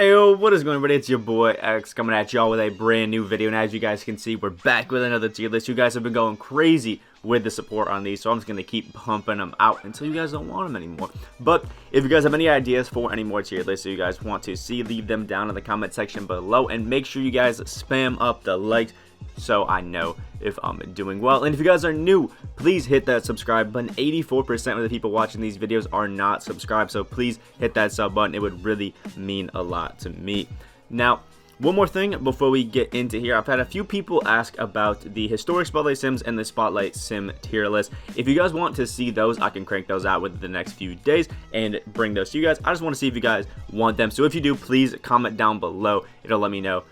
Yo, what is going on, everybody? It's your boy X coming at y'all with a brand new video, and as you guys can see, we're back with another tier list. You guys have been going crazy with the support on these, so I'm just going to keep pumping them out until you guys don't want them anymore. But if you guys have any ideas for any more tier lists that you guys want to see, leave them down in the comment section below, and make sure you guys spam up the likes so I know if I'm doing well. And if you guys are new, please hit that subscribe button. 84% of the people watching these videos are not subscribed, so please hit that sub button. It would really mean a lot to me. Now, one more thing before we get into here. I've had a few people ask about the historic Spotlight Sims and the Spotlight Sim tier list. If you guys want to see those, I can crank those out within the next few days and bring those to you guys. I just want to see if you guys want them. So if you do, please comment down below. It'll let me know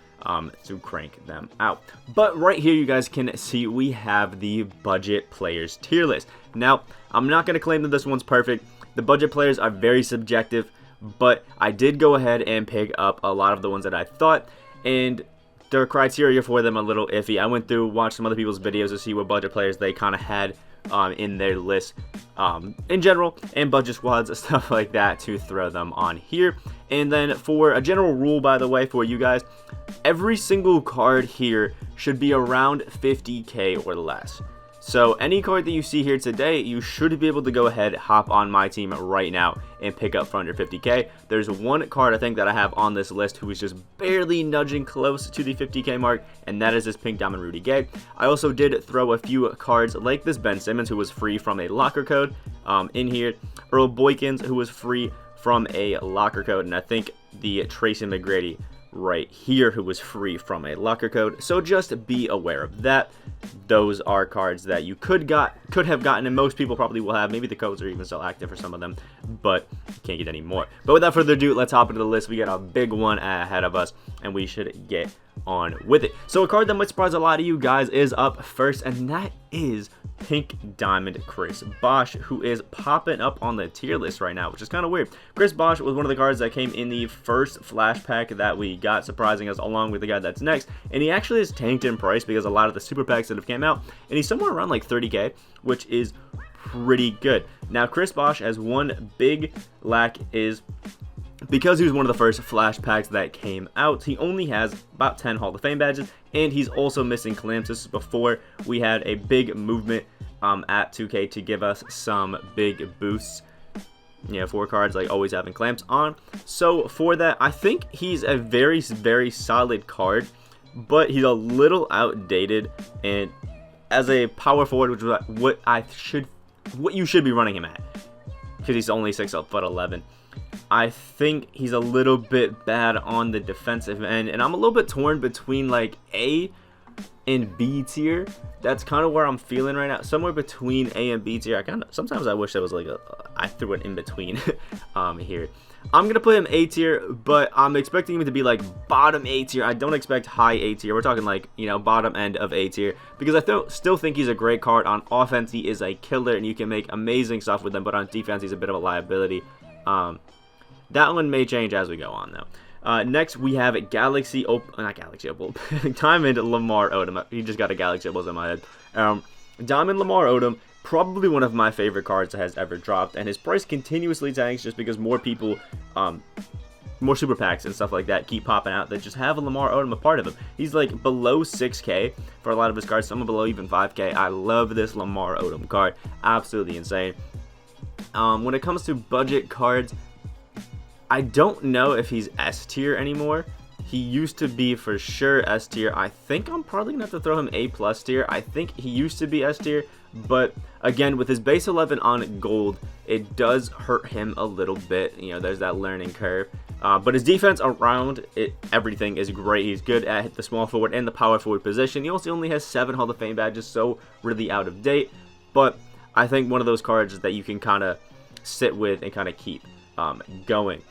to crank them out. But right here, you guys can see we have the budget players tier list. Now, I'm not going to claim that this one's perfect. The budget players are very subjective, but I did go ahead and pick up a lot of the ones that I thought, and their criteria for them a little iffy. I went through, watched some other people's videos to see what budget players they kind of had in their list in general, and budget squads, stuff like that, to throw them on here. And then for a general rule, by the way, for you guys, every single card here should be around 50k or less. So any card that you see here today, you should be able to go ahead, hop on my team right now and pick up for under 50k. There's one card I think that I have on this list who is just barely nudging close to the 50k mark, and that is this Pink Diamond Rudy Gay. I also did throw a few cards like this Ben Simmons, who was free from a locker code in here. Earl Boykins, who was free from a locker code, and I think the Tracy McGrady right here, who was free from a locker code. So just be aware of that. Those are cards that you could have gotten, and most people probably will have. Maybe the codes are even still active for some of them, but you can't get any more. But without further ado, let's hop into the list. We got a big one ahead of us, and we should get on with it. So a card that might surprise a lot of you guys is up first, and that is Pink Diamond Chris Bosh, who is popping up on the tier list right now, which is kind of weird. Chris Bosh was one of the cards that came in the first flash pack that we got, surprising us, along with the guy that's next, and he actually is tanked in price because a lot of the super packs that have came out, and he's somewhere around like 30k, which is pretty good. Now, Chris Bosh has one big lack, is because he was one of the first flash packs that came out, he only has about 10 Hall of Fame badges, and he's also missing clamps. This is before we had a big movement at 2K to give us some big boosts, you know, for cards like always having clamps on. So for that, I think he's a very, very solid card, but he's a little outdated, and as a power forward, which is what you should be running him at, because he's only 6'11", I think he's a little bit bad on the defensive end, and I'm a little bit torn between like A and B tier. That's kind of where I'm feeling right now, somewhere between A and B tier. Sometimes I wish I was like I threw it in between here. I'm gonna put him A tier, but I'm expecting him to be like bottom A tier. I don't expect high A tier. We're talking like, you know, bottom end of A tier, because I still think he's a great card. On offense, he is a killer, and you can make amazing stuff with him, but on defense, he's a bit of a liability. That one may change as we go on, though. Next, we have Diamond Lamar Odom. He just got a Galaxy Opals in my head. Diamond Lamar Odom, probably one of my favorite cards that has ever dropped, and his price continuously tanks just because more people, more super packs and stuff like that keep popping out that just have a Lamar Odom a part of him. He's like below 6k for a lot of his cards, some are below even 5k. I love this Lamar Odom card. Absolutely insane. When it comes to budget cards, I don't know if he's S tier anymore. He used to be for sure S tier. I think I'm probably gonna have to throw him A+ tier. I think he used to be S tier, but again, with his base 11 on gold, it does hurt him a little bit. You know, there's that learning curve. But his defense around it, everything is great. He's good at the small forward and the power forward position. He also only has 7 Hall of Fame badges, so really out of date. But I think one of those cards that you can kind of sit with and kind of keep going.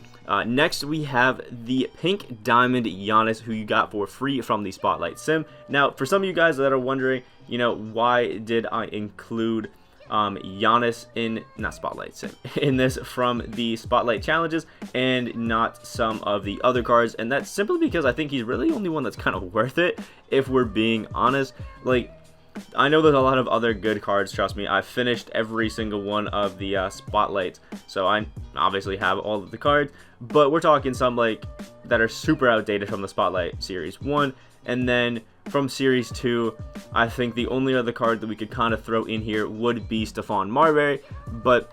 Next, we have the Pink Diamond Giannis, who you got for free from the Spotlight Sim. Now, for some of you guys that are wondering, you know, why did I include Giannis in, not Spotlight Sim, in this from the Spotlight Challenges and not some of the other cards, and that's simply because I think he's really the only one that's kind of worth it, if we're being honest. Like, I know there's a lot of other good cards, trust me. I've finished every single one of the spotlights, so I obviously have all of the cards, but we're talking some like that are super outdated from the Spotlight Series 1. And then from Series 2, I think the only other card that we could kind of throw in here would be Stephon Marbury. But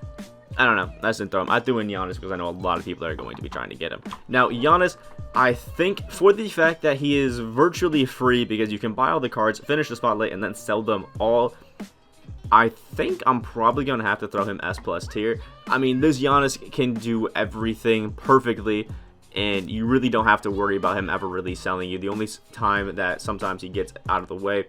I don't know. I didn't throw him. I threw in Giannis because I know a lot of people are going to be trying to get him. Now, Giannis, I think for the fact that he is virtually free because you can buy all the cards, finish the Spotlight, and then sell them all, I think I'm probably going to have to throw him S+ tier. I mean, this Giannis can do everything perfectly, and you really don't have to worry about him ever really selling you. The only time that sometimes he gets out of the way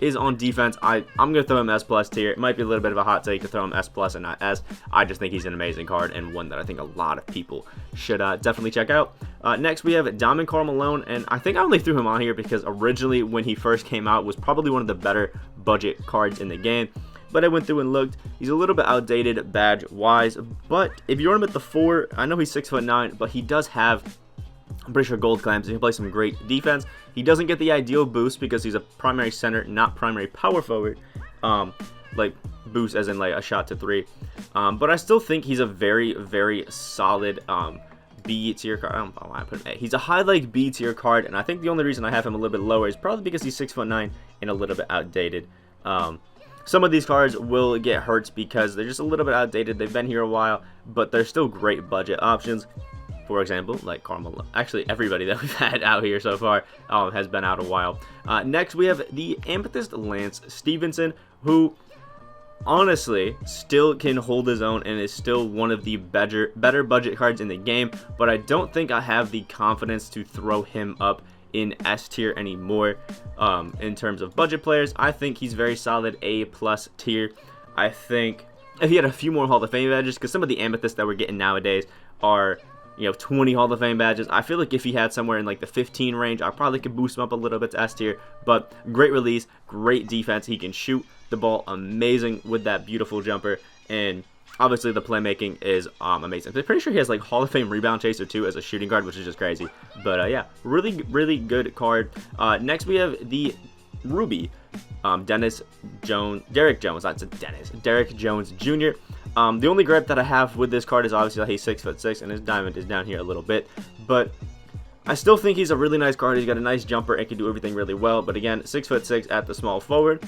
is on defense. I'm going to throw him S+ tier. It might be a little bit of a hot take to throw him S+ and not S. I just think he's an amazing card and one that I think a lot of people should definitely check out. Next, we have Diamond Karl Malone, and I think I only threw him on here because originally when he first came out was probably one of the better budget cards in the game. But I went through and looked. He's a little bit outdated badge-wise. But if you run him at the 4, I know he's 6'9", but he does have, I'm pretty sure, gold clamps. He can play some great defense. He doesn't get the ideal boost because he's a primary center, not primary power forward. Like boost as in like a shot to 3. But I still think he's a very, very solid B tier card. I don't know why I put him A. He's a high like B tier card, and I think the only reason I have him a little bit lower is probably because he's 6'9" and a little bit outdated. Some of these cards will get hurt because they're just a little bit outdated. They've been here a while, but they're still great budget options. For example, like Carmelo. Actually, everybody that we've had out here so far has been out a while. Next, we have the Amethyst Lance Stevenson, who honestly still can hold his own and is still one of the better budget cards in the game. But I don't think I have the confidence to throw him up in S tier anymore. In terms of budget players, I think he's very solid A+ tier. I think if he had a few more Hall of Fame badges, because some of the amethysts that we're getting nowadays are, you know, 20 Hall of Fame badges. I feel like if he had somewhere in like the 15 range, I probably could boost him up a little bit to S tier. But great release, great defense. He can shoot the ball amazing with that beautiful jumper, and obviously the playmaking is amazing. I'm pretty sure he has like Hall of Fame rebound chaser too as a shooting guard, which is just crazy. But yeah, really good card. Next we have the Ruby, Derek Jones Jr. The only gripe that I have with this card is obviously that he's 6'6" and his diamond is down here a little bit, but I still think he's a really nice card. He's got a nice jumper and can do everything really well. But again, 6'6" at the small forward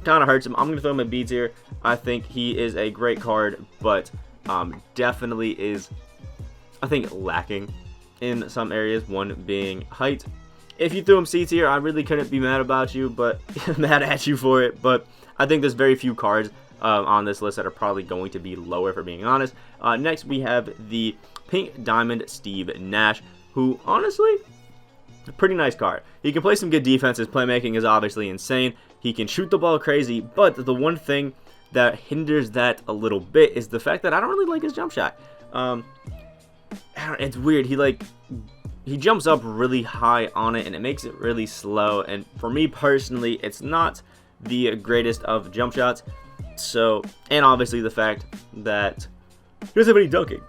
kind of hurts him. I'm gonna throw him a B tier. I think he is a great card, but definitely is, I think, lacking in some areas. One being height. If you threw him C tier, I really couldn't be mad about you, but mad at you for it. But I think there's very few cards on this list that are probably going to be lower, for being honest. Next, we have the Pink Diamond Steve Nash, who honestly, a pretty nice card. He can play some good defense. His playmaking is obviously insane. He can shoot the ball crazy, but the one thing that hinders that a little bit is the fact that I don't really like his jump shot. It's weird. He jumps up really high on it, and it makes it really slow. And for me personally, it's not the greatest of jump shots. So, and obviously the fact that he doesn't have any dunking.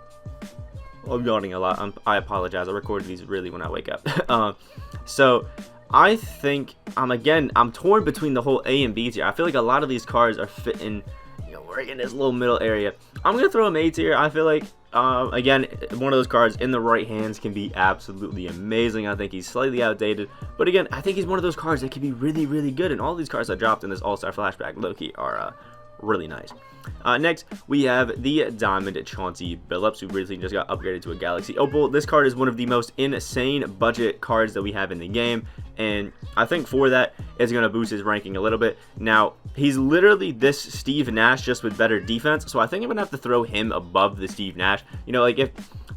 I'm yawning a lot. I apologize. I record these really when I wake up. So I think I'm torn between the whole A and B tier. I feel like a lot of these cards are fitting, you know, right in this little middle area. I'm gonna throw him A tier. I feel like again, one of those cards in the right hands can be absolutely amazing. I think he's slightly outdated, but again, I think he's one of those cards that can be really good. And all these cards that dropped in this All-Star Flashback low-key are really nice. Next, we have the Diamond Chauncey Billups, who recently just got upgraded to a Galaxy Opal. This card is one of the most insane budget cards that we have in the game, and I think for that, it's going to boost his ranking a little bit. Now, he's literally this Steve Nash, just with better defense, so I think I'm going to have to throw him above the Steve Nash. You know, like if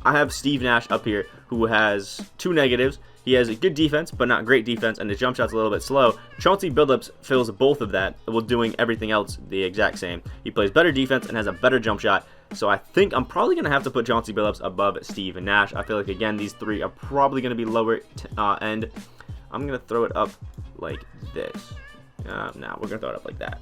I have Steve Nash up here, who has 2 negatives, he has a good defense, but not great defense, and his jump shot's a little bit slow. Chauncey Billups fills both of that, while doing everything else the exact same. He plays better defense and has a better jump shot, so I think I'm probably going to have to put Chauncey Billups above Steve Nash. I feel like, again, these three are probably going to be lower end. I'm going to throw it up like this. No, we're going to throw it up like that.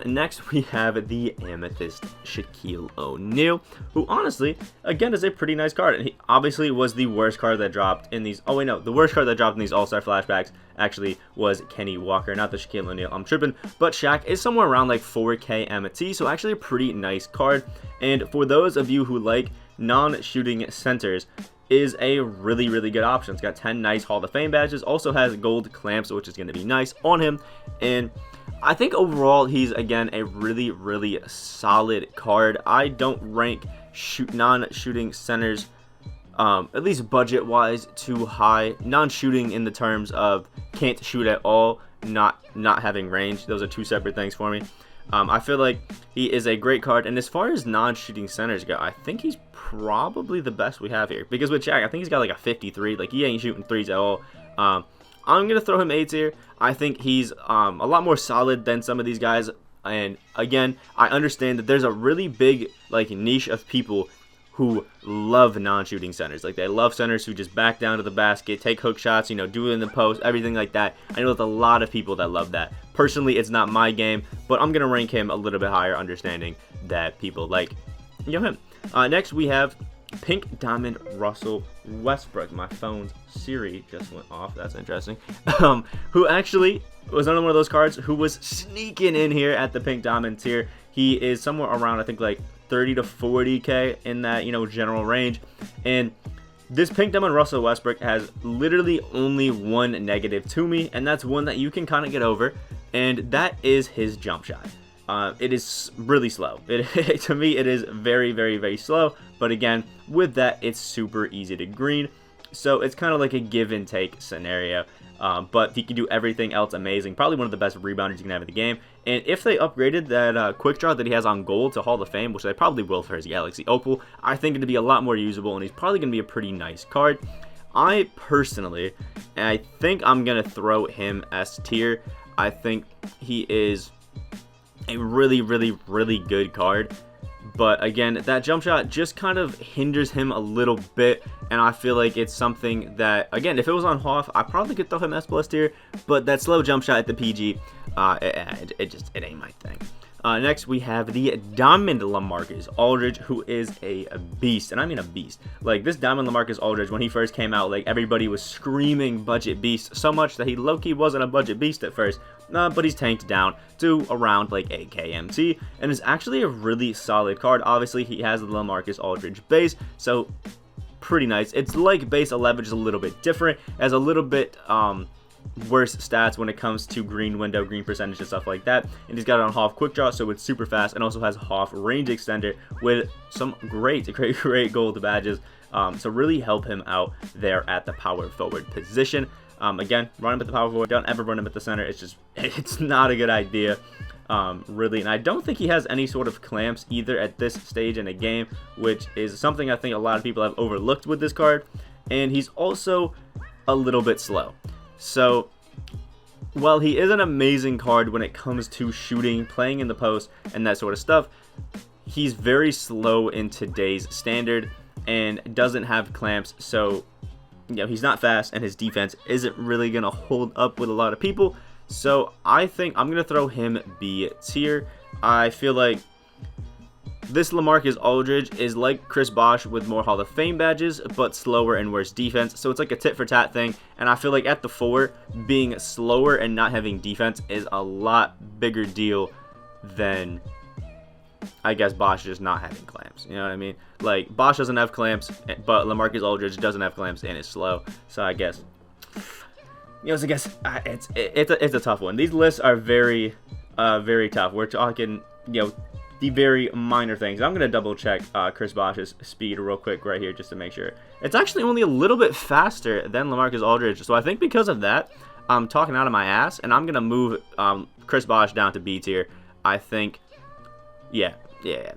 Next, we have the Amethyst Shaquille O'Neal, who honestly, again, is a pretty nice card. And he obviously was the worst card that dropped in these. Oh, wait, no. The worst card that dropped in these All-Star Flashbacks actually was Kenny Walker, not the Shaquille O'Neal. I'm tripping. But Shaq is somewhere around like 4K MT, so actually a pretty nice card. And for those of you who like non-shooting centers, is a really, really good option. It's got 10 nice Hall of Fame badges, also has gold clamps, which is going to be nice on him, and I think overall he's, again, a really, really solid card. I don't rank non-shooting centers, at least budget-wise, too high. Non-shooting in the terms of can't shoot at all, not having range. Those are two separate things for me. I feel like he is a great card, and as far as non-shooting centers go, I think he's probably the best we have here. Because with Jack, I think he's got like a 53. Like, he ain't shooting threes at all. I'm going to throw him A tier. I think he's a lot more solid than some of these guys. And again, I understand that there's a really big like niche of people who love non-shooting centers. Like, they love centers who just back down to the basket, take hook shots, you know, do it in the post, everything like that. I know there's a lot of people that love that. Personally, it's not my game, but I'm going to rank him a little bit higher, understanding that people like, you know, him. Next, we have Pink Diamond Russell Westbrook. My phone's Siri just went off. That's interesting. Who actually was another one of those cards who was sneaking in here at the Pink Diamond tier. He is somewhere around, I think, like 30 to 40k in that, you know, general range. And this Pink Diamond Russell Westbrook has literally only one negative to me, and that's one that you can kind of get over, and that is his jump shot. It is really slow. To me, it is very, very, very slow. But again, with that, it's super easy to green. So it's kind of like a give and take scenario. But he can do everything else amazing. Probably one of the best rebounders you can have in the game. And if they upgraded that quick draw that he has on gold to Hall of Fame, which they probably will for his Galaxy Opal, I think it'd be a lot more usable, and he's probably going to be a pretty nice card. I personally, I think I'm going to throw him S tier. I think he is a really, really, really good card. But again, that jump shot just kind of hinders him a little bit, and I feel like it's something that, again, if it was on Hoff, I probably could throw him S+ tier, but that slow jump shot at the PG, it ain't my thing. Next, we have the Diamond LaMarcus Aldridge, who is a beast, and I mean a beast. Like, this Diamond LaMarcus Aldridge, when he first came out, like, everybody was screaming budget beast, so much that he low-key wasn't a budget beast at first, but he's tanked down to around, like, 8k MT, and is actually a really solid card. Obviously, he has the LaMarcus Aldridge base, so pretty nice. It's like base 11, just a little bit different, has a little bit, worse stats when it comes to green window, green percentage, and stuff like that. And he's got it on Hoff quick draw, so it's super fast, and also has Hoff range extender with some great gold badges. So really help him out there at the power forward position. Again, run him at the power forward. Don't ever run him at the center. It's not a good idea, really. And I don't think he has any sort of clamps either at this stage in the game, which is something I think a lot of people have overlooked with this card. And he's also a little bit slow. So, while he is an amazing card when it comes to shooting, playing in the post, and that sort of stuff, he's very slow in today's standard and doesn't have clamps. So, you know, he's not fast, and his defense isn't really going to hold up with a lot of people. So, I think I'm going to throw him B tier. I feel like this LaMarcus Aldridge is like Chris Bosh with more Hall of Fame badges, but slower and worse defense. So it's like a tit for tat thing. And I feel like at the 4, being slower and not having defense is a lot bigger deal than, I guess, Bosh just not having clamps. You know what I mean? Like, Bosh doesn't have clamps, but LaMarcus Aldridge doesn't have clamps and is slow. So I guess, you know, it's a tough one. These lists are very, very tough. We're talking, you know, the very minor things. I'm going to double check Chris Bosh's speed real quick right here just to make sure. It's actually only a little bit faster than LaMarcus Aldridge. So I think because of that, I'm talking out of my ass, and I'm going to move Chris Bosh down to B tier. I think, yeah,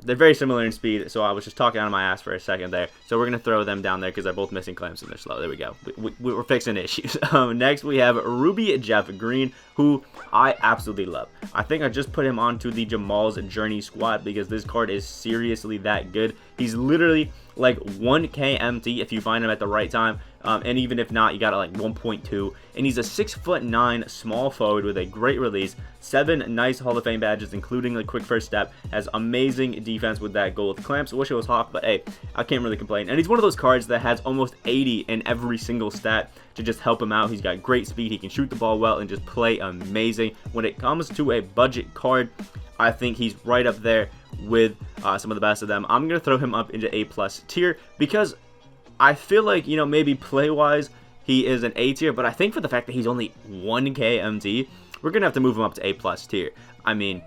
they're very similar in speed, so I was just talking out of my ass for a second there. So we're going to throw them down there because they're both missing clamps and they're slow. There we go. We're fixing issues. Next, we have Ruby Jeff Green, who I absolutely love. I think I just put him onto the Jamal's Journey squad because this card is seriously that good. He's literally like 1k MT if you find him at the right time. And even if not, you got it like 1.2. And he's a 6'9" small forward with a great release. 7 nice Hall of Fame badges, including a quick first step. Has amazing defense with that gold clamps. Wish it was Hoff, but hey, I can't really complain. And he's one of those cards that has almost 80 in every single stat to just help him out. He's got great speed. He can shoot the ball well and just play amazing. When it comes to a budget card, I think he's right up there with some of the best of them. I'm going to throw him up into A+ tier because I feel like, you know, maybe play-wise, he is an A tier, but I think for the fact that he's only 1K MT, we're going to have to move him up to A+ tier. I mean,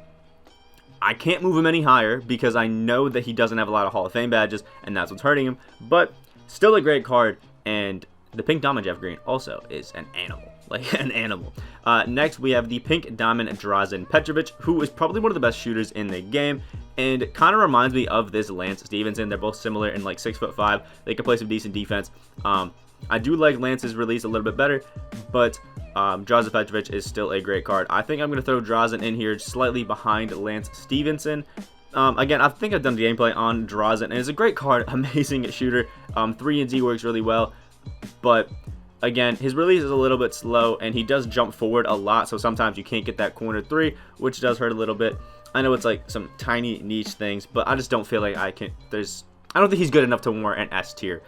I can't move him any higher because I know that he doesn't have a lot of Hall of Fame badges, and that's what's hurting him, but still a great card, and the Pink Diamond Jeff Green also is an animal, like an animal. Next, we have the Pink Diamond Drazen Petrovic, who is probably one of the best shooters in the game, and kind of reminds me of this Lance Stevenson. They're both similar in like 6'5". They can play some decent defense. I do like Lance's release a little bit better, but Drazen Petrovic is still a great card. I think I'm going to throw Drazen in here slightly behind Lance Stevenson. Again, I think I've done the gameplay on Drazen, and it's a great card, amazing shooter. 3&D works really well, but again, his release is a little bit slow, and he does jump forward a lot, so sometimes you can't get that corner 3, which does hurt a little bit. I know it's like some tiny niche things, but I just don't feel like I don't think he's good enough to warrant an S tier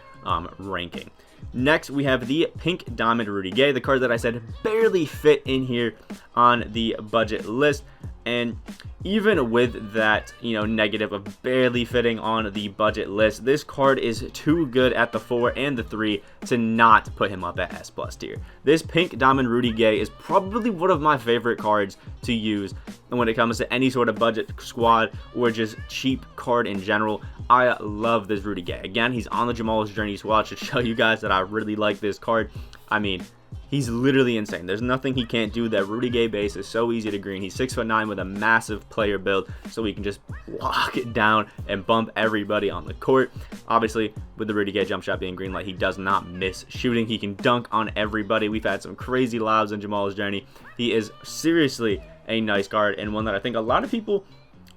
ranking. Next, we have the Pink Diamond Rudy Gay, the card that I said barely fit in here on the budget list. And even with that, you know, negative of barely fitting on the budget list, this card is too good at the 4 and the 3 to not put him up at S+ tier. This Pink Diamond Rudy Gay is probably one of my favorite cards to use when it comes to any sort of budget squad or just cheap card in general. I love this Rudy Gay. Again, he's on the Jamal's Journey squad to show you guys that I really like this card. I mean, he's literally insane. There's nothing he can't do. That Rudy Gay base is so easy to green. He's 6'9" with a massive player build, so he can just lock it down and bump everybody on the court. Obviously, with the Rudy Gay jump shot being green light, he does not miss shooting. He can dunk on everybody. We've had some crazy lobs in Jamal's Journey. He is seriously a nice card, and one that I think a lot of people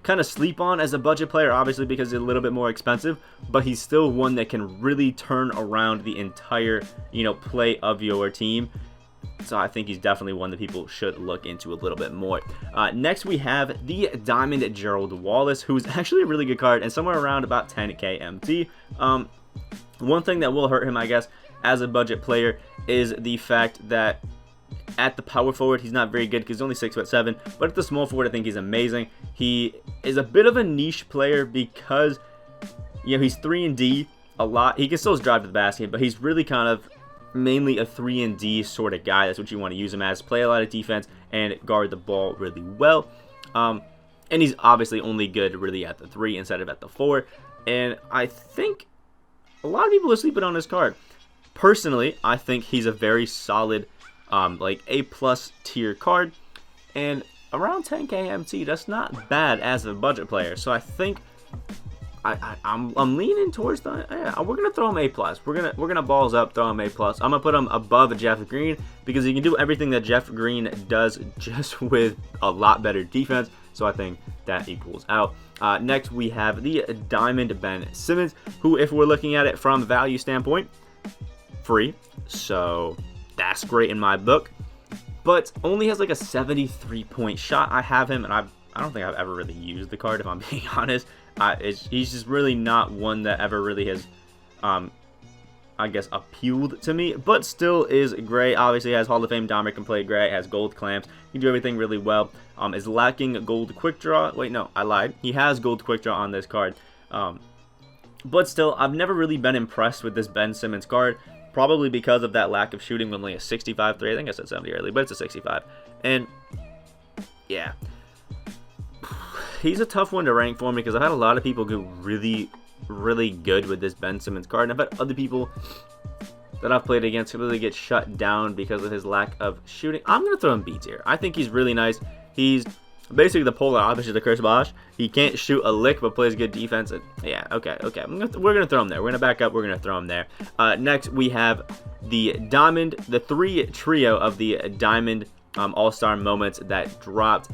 kind of sleep on as a budget player, obviously because he's a little bit more expensive, but he's still one that can really turn around the entire, you know, play of your team. So I think he's definitely one that people should look into a little bit more. Next, we have the Diamond Gerald Wallace, who's actually a really good card and somewhere around about 10K MT. One thing that will hurt him, I guess, as a budget player is the fact that at the power forward, he's not very good because he's only 6'7", but at the small forward, I think he's amazing. He is a bit of a niche player because, you know, he's 3&D a lot. He can still drive to the basket, but he's really kind of mainly a 3&D sort of guy. That's what you want to use him as. Play a lot of defense and guard the ball really well. And he's obviously only good really at the 3 instead of at the 4. And I think a lot of people are sleeping on this card. Personally, I think he's a very solid like A+ tier card, and around 10K MT, that's not bad as a budget player. So I think I'm leaning towards the, yeah, we're gonna throw him A+. We're gonna balls up, throw him A+. I'm gonna put him above Jeff Green because he can do everything that Jeff Green does, just with a lot better defense. So I think that equals out. Next, we have the Diamond Ben Simmons, who, if we're looking at it from value standpoint, free. So that's great in my book, but only has like a 73-point shot. I have him, and I don't think I've ever really used the card, if I'm being honest. He's just really not one that ever really has, I guess, appealed to me, but still is great. Obviously has Hall of Fame Dahmer, can play great, has gold clamps, can do everything really well. Is lacking gold quick draw. Wait, no, I lied. He has gold quick draw on this card. But still, I've never really been impressed with this Ben Simmons card. Probably because of that lack of shooting with only a 65 3. I think I said 70 early, but it's a 65. And yeah, he's a tough one to rank for me because I've had a lot of people go really, really good with this Ben Simmons card. And I've had other people that I've played against really get shut down because of his lack of shooting. I'm going to throw him B tier. I think he's really nice. He's basically the polar opposite of Chris Bosh. He can't shoot a lick, but plays good defense. And yeah, okay. We're gonna throw him there. We're gonna back up. We're gonna throw him there. Next, we have the Diamond, the 3 trio of the Diamond All-Star moments that dropped.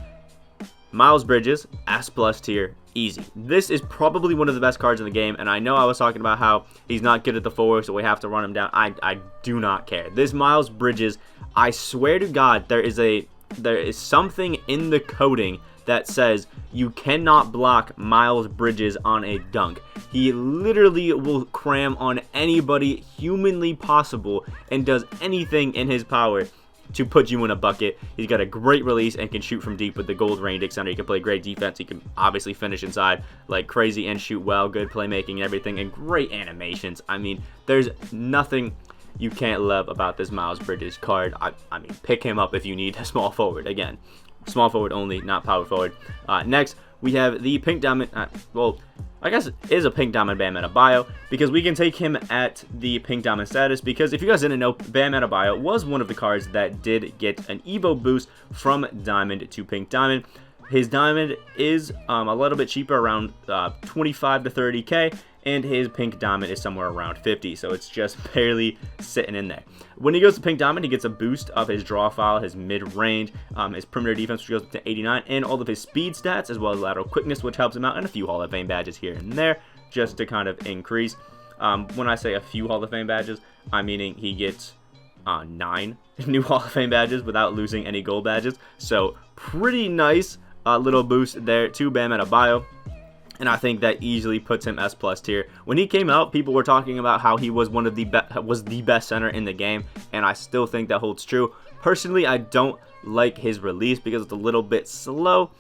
Miles Bridges, S+ tier, easy. This is probably one of the best cards in the game, and I know I was talking about how he's not good at the 4, so we have to run him down. I do not care. This Miles Bridges, I swear to God, there is something in the coding that says you cannot block Miles Bridges on a dunk. He literally will cram on anybody humanly possible and does anything in his power to put you in a bucket. He's got a great release and can shoot from deep with the gold range extender. He can play great defense. He can obviously finish inside like crazy and shoot well. Good playmaking and everything, and great animations. I mean, there's nothing you can't love about this Miles Bridges card. I mean, pick him up if you need a small forward. Again, small forward only, not power forward. Next, we have the pink diamond. Well, I guess it is a pink diamond Bam Adebayo, because we can take him at the pink diamond status, because if you guys didn't know, Bam Adebayo was one of the cards that did get an Evo boost from diamond to pink diamond. His diamond is a little bit cheaper, around 25 to 30k, and his pink diamond is somewhere around 50, so it's just barely sitting in there. When he goes to pink diamond, he gets a boost of his draw file, his mid-range, his perimeter defense, which goes up to 89, and all of his speed stats, as well as lateral quickness, which helps him out, and a few Hall of Fame badges here and there, just to kind of increase. When I say a few Hall of Fame badges, I'm meaning he gets 9 new Hall of Fame badges without losing any gold badges, so pretty nice little boost there to Bam Adebayo. And I think that easily puts him S+ tier. When he came out, people were talking about how he was one of the best center in the game, and I still think that holds true. Personally, I don't like his release because it's a little bit slow,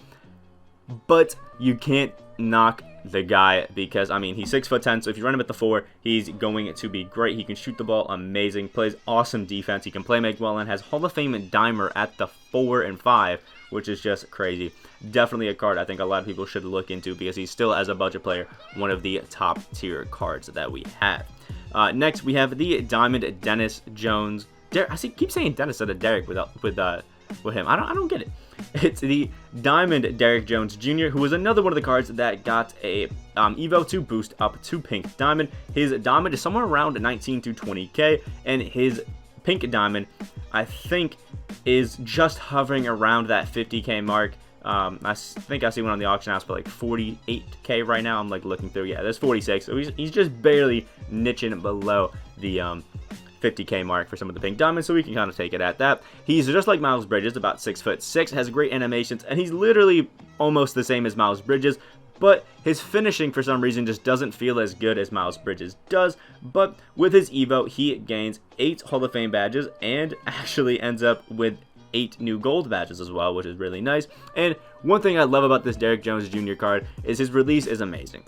but you can't knock the guy because, I mean, he's 6'10", so if you run him at the 4, he's going to be great. He can shoot the ball amazing, plays awesome defense, he can play make well, and has Hall of Fame Dimer at the 4 and 5, which is just crazy. Definitely a card I think a lot of people should look into, because he's still, as a budget player, one of the top tier cards that we have. Next, we have the Diamond Dennis Jones. Keep saying Dennis instead of Derek with him. I don't get it. It's the Diamond Derek Jones Jr., who is another one of the cards that got a Evo 2 boost up to pink diamond. His diamond is somewhere around 19 to 20k, and his pink diamond, I think, is just hovering around that 50k mark. I think I see one on the auction house for like 48k right now. I'm like looking through. Yeah, there's 46. So he's just barely niching below the 50k mark for some of the pink diamonds, so we can kind of take it at that. He's just like Miles Bridges, about 6'6", has great animations, and he's literally almost the same as Miles Bridges, but his finishing for some reason just doesn't feel as good as Miles Bridges does. But with his Evo, he gains 8 Hall of Fame badges and actually ends up with 8 new gold badges as well, which is really nice. And one thing I love about this Derek Jones Jr. card is his release is amazing.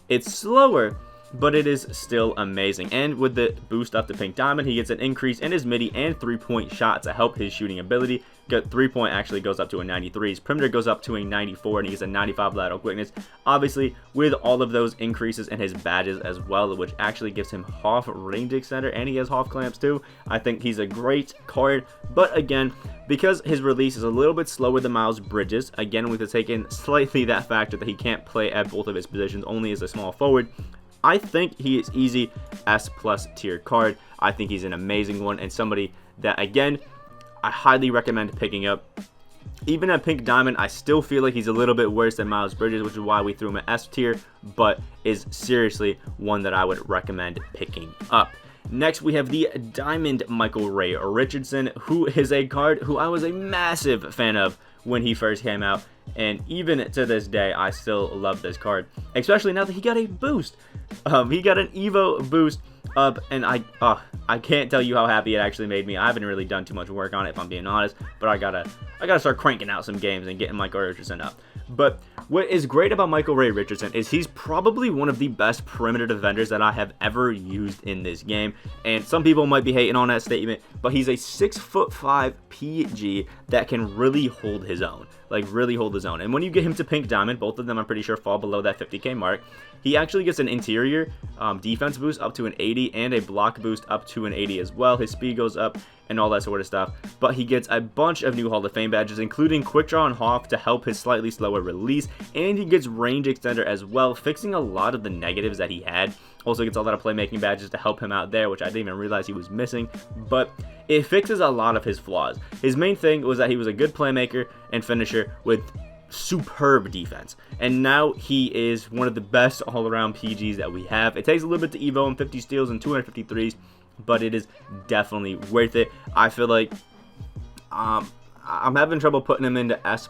It's slower, but it is still amazing. And with the boost up to pink diamond, he gets an increase in his midi and 3-point shot to help his shooting ability. 3-point actually goes up to a 93. His perimeter goes up to a 94, and he gets a 95 lateral quickness. Obviously, with all of those increases in his badges as well, which actually gives him half range extender, and he has half clamps too. I think he's a great card. But again, because his release is a little bit slower than Miles Bridges, again, we have to take in slightly that factor that he can't play at both of his positions, only as a small forward. I think he is easy S+ tier card. I think he's an amazing one, and somebody that, again, I highly recommend picking up. Even at pink diamond, I still feel like he's a little bit worse than Miles Bridges, which is why we threw him at S tier, but is seriously one that I would recommend picking up. Next, we have the Diamond Michael Ray Richardson, who is a card who I was a massive fan of when he first came out, and even to this day, I still love this card, especially now that he got a boost. He got an Evo boost up, and I can't tell you how happy it actually made me. I haven't really done too much work on it, if I'm being honest, but I gotta start cranking out some games and getting Michael Ray Richardson up. But what is great about Michael Ray Richardson is he's probably one of the best perimeter defenders that I have ever used in this game. And some people might be hating on that statement, but he's a 6'5" PG that can really hold his own. Like, really hold his own. And when you get him to pink diamond, both of them I'm pretty sure fall below that 50k mark, he actually gets an interior defense boost up to an 80 and a block boost up to an 80 as well. His speed goes up and all that sort of stuff. But he gets a bunch of new Hall of Fame badges, including quick draw and Hoff to help his slightly slower release. And he gets range extender as well, fixing a lot of the negatives that he had. Also gets a lot of playmaking badges to help him out there, which I didn't even realize he was missing. But it fixes a lot of his flaws. His main thing was that he was a good playmaker and finisher with superb defense, and now he is one of the best all-around PGs that we have. It takes a little bit to Evo him, 50 steals and 253s, but it is definitely worth it. I feel like I'm having trouble putting him into S+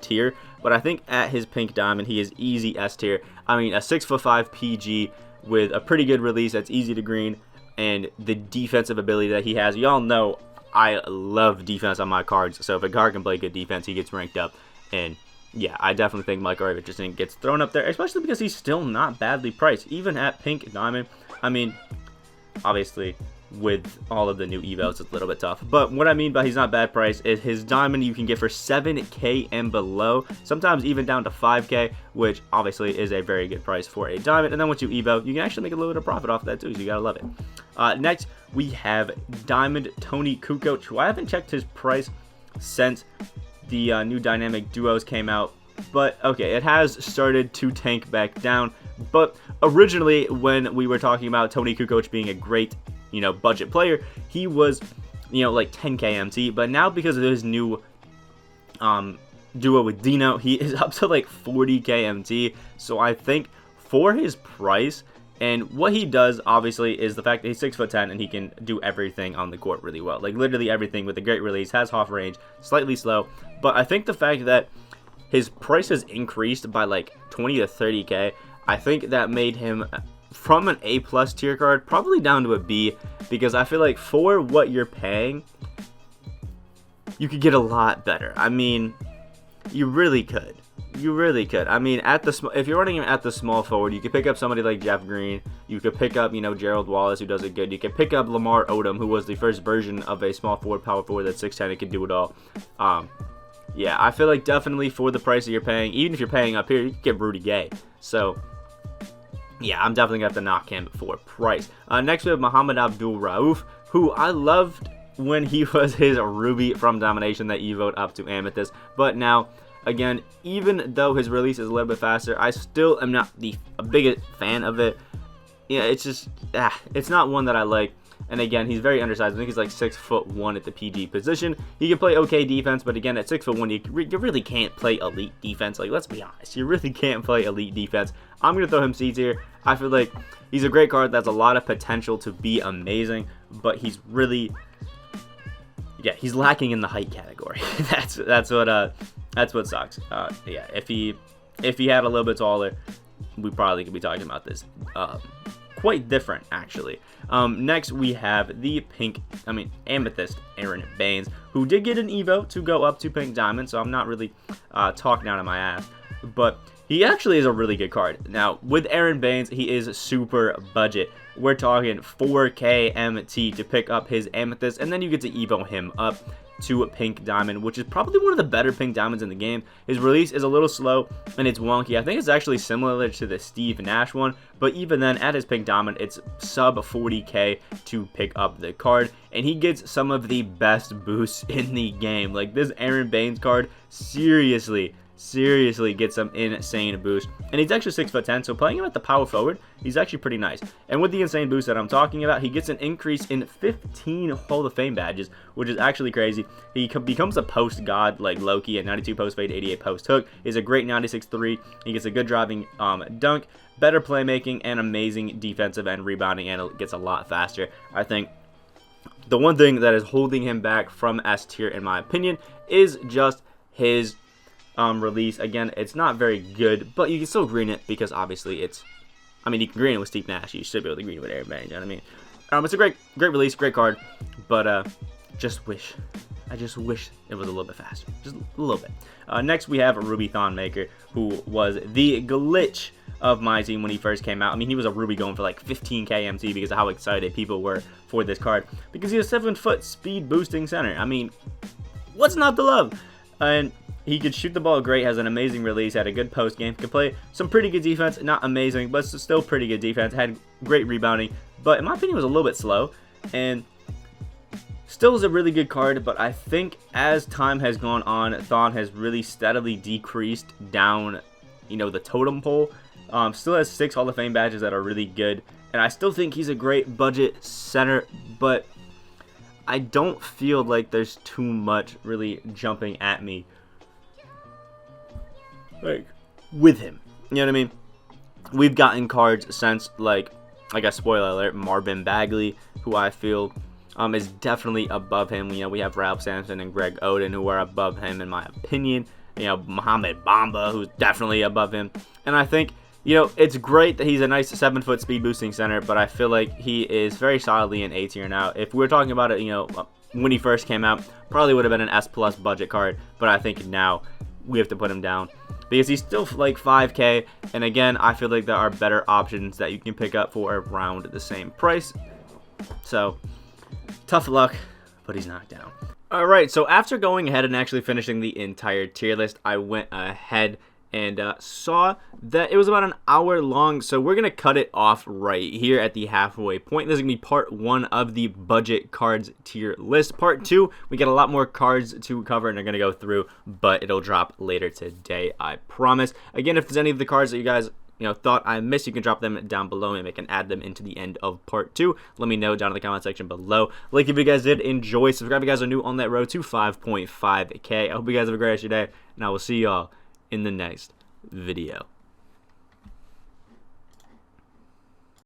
tier, but I think at his pink diamond he is easy S tier. I mean, a 6'5" PG with a pretty good release that's easy to green, and the defensive ability that he has. Y'all know I love defense on my cards, so if a card can play good defense, he gets ranked up. And yeah, I definitely think Michael Richardson gets thrown up there, especially because he's still not badly priced, even at pink diamond. I mean, obviously, with all of the new evos, it's a little bit tough. But what I mean by he's not bad price is his diamond you can get for 7K and below, sometimes even down to 5K, which obviously is a very good price for a diamond. And then once you evo, you can actually make a little bit of profit off that too, so you gotta love it. Next, we have Diamond Tony Kukoc, who I haven't checked his price since the new dynamic duos came out. But okay, it has started to tank back down. But originally, when we were talking about Tony Kukoc being a great, budget player, he was, like 10K MT. But now because of his new duo with Dino, he is up to like 40K MT. So I think for his price and what he does, obviously, is the fact that he's 6'10" and he can do everything on the court really well. Like literally everything with a great release, has half range, slightly slow. But I think the fact that his price has increased by like 20 to 30K, I think that made him from an A+ tier card probably down to a B, because I feel like for what you're paying, you could get a lot better. I mean, you really could. You really could. I mean, if you're running him at the small forward, you could pick up somebody like Jeff Green. You could pick up, Gerald Wallace, who does it good. You could pick up Lamar Odom, who was the first version of a small forward, power forward that's 6'10" and can do it all. Yeah, I feel like definitely for the price that you're paying, even if you're paying up here, you can get Rudy Gay. So, yeah, I'm definitely going to have to knock him for price. Next, we have Muhammad Abdul-Rauf, who I loved when he was his Ruby from Domination that evoed up to Amethyst. But now, again, even though his release is a little bit faster, I still am not the biggest fan of it. Yeah, it's just, it's not one that I like. And again, he's very undersized. I think he's like 6'1" at the PG position. He can play okay defense, but again, at 6'1", you really can't play elite defense. Like, let's be honest, you really can't play elite defense. I'm going to throw him C tier. I feel like he's a great card that's a lot of potential to be amazing, but he's really, he's lacking in the height category. that's what sucks. Yeah, if he had a little bit taller, we probably could be talking about this. Quite different, actually. Next, we have the Amethyst Aaron Baines, who did get an Evo to go up to Pink Diamond, so I'm not really talking out of my ass. But he actually is a really good card. Now, with Aaron Baines, he is super budget. We're talking 4K MT to pick up his Amethyst, and then you get to Evo him up to Pink Diamond, which is probably one of the better Pink Diamonds in the game. His release is a little slow and it's wonky. I think it's actually similar to the Steve Nash one, but even then, at his Pink Diamond, it's sub 40K to pick up the card, and he gets some of the best boosts in the game. Like, this Aaron Baines card seriously gets some insane boost, and he's actually 6'10", so playing him at the power forward, he's actually pretty nice. And with the insane boost that I'm talking about, he gets an increase in 15 Hall of Fame badges, which is actually crazy. He becomes a post god like Loki at 92 post fade, 88 post hook. He's a great 96-3. He gets a good driving dunk, better playmaking, and amazing defensive end rebounding, and it gets a lot faster. I think the one thing that is holding him back from S tier, in my opinion, is just his release. Again, it's not very good, but you can still green it because obviously you can green it with Steve Nash. You should be able to green it with Aaron Baines, you know what I mean? It's a great release, great card, but I just wish it was a little bit faster, just a little bit. Next, we have Ruby Thonmaker, who was the glitch of my team when he first came out. I mean, he was a Ruby going for like 15K MT because of how excited people were for this card, because he's a 7-foot speed boosting center. I mean, what's not to love? And he could shoot the ball great, has an amazing release, had a good post game, could play some pretty good defense, not amazing, but still pretty good defense, had great rebounding, but in my opinion was a little bit slow, and still is a really good card. But I think as time has gone on, Thon has really steadily decreased down, the totem pole. Still has 6 Hall of Fame badges that are really good, and I still think he's a great budget center, but I don't feel like there's too much really jumping at me like with him, you know what I mean? We've gotten cards since, like I guess, spoiler alert, Marvin Bagley, who I feel is definitely above him. We have Ralph Sampson and Greg Oden, who are above him in my opinion. Mohamed Bamba, who's definitely above him. And I think, it's great that he's a nice 7-foot speed boosting center, but I feel like he is very solidly in A tier now. If we're talking about it, when he first came out, probably would have been an S plus budget card, but I think now we have to put him down because he's still like 5K, and again, I feel like there are better options that you can pick up for around the same price. So tough luck, but he's knocked down. Alright, so after going ahead and actually finishing the entire tier list, I went ahead and saw that it was about an hour long, so we're going to cut it off right here at the halfway point. This is going to be part 1 of the budget cards tier list. Part 2, we got a lot more cards to cover and are going to go through, but it'll drop later today, I promise. Again, if there's any of the cards that you guys thought I missed, you can drop them down below and I can add them into the end of part 2. Let me know down in the comment section below. Like if you guys did enjoy, subscribe if you guys are new on that road to 5.5K. I hope you guys have a great rest of your day, and I will see y'all in the next video.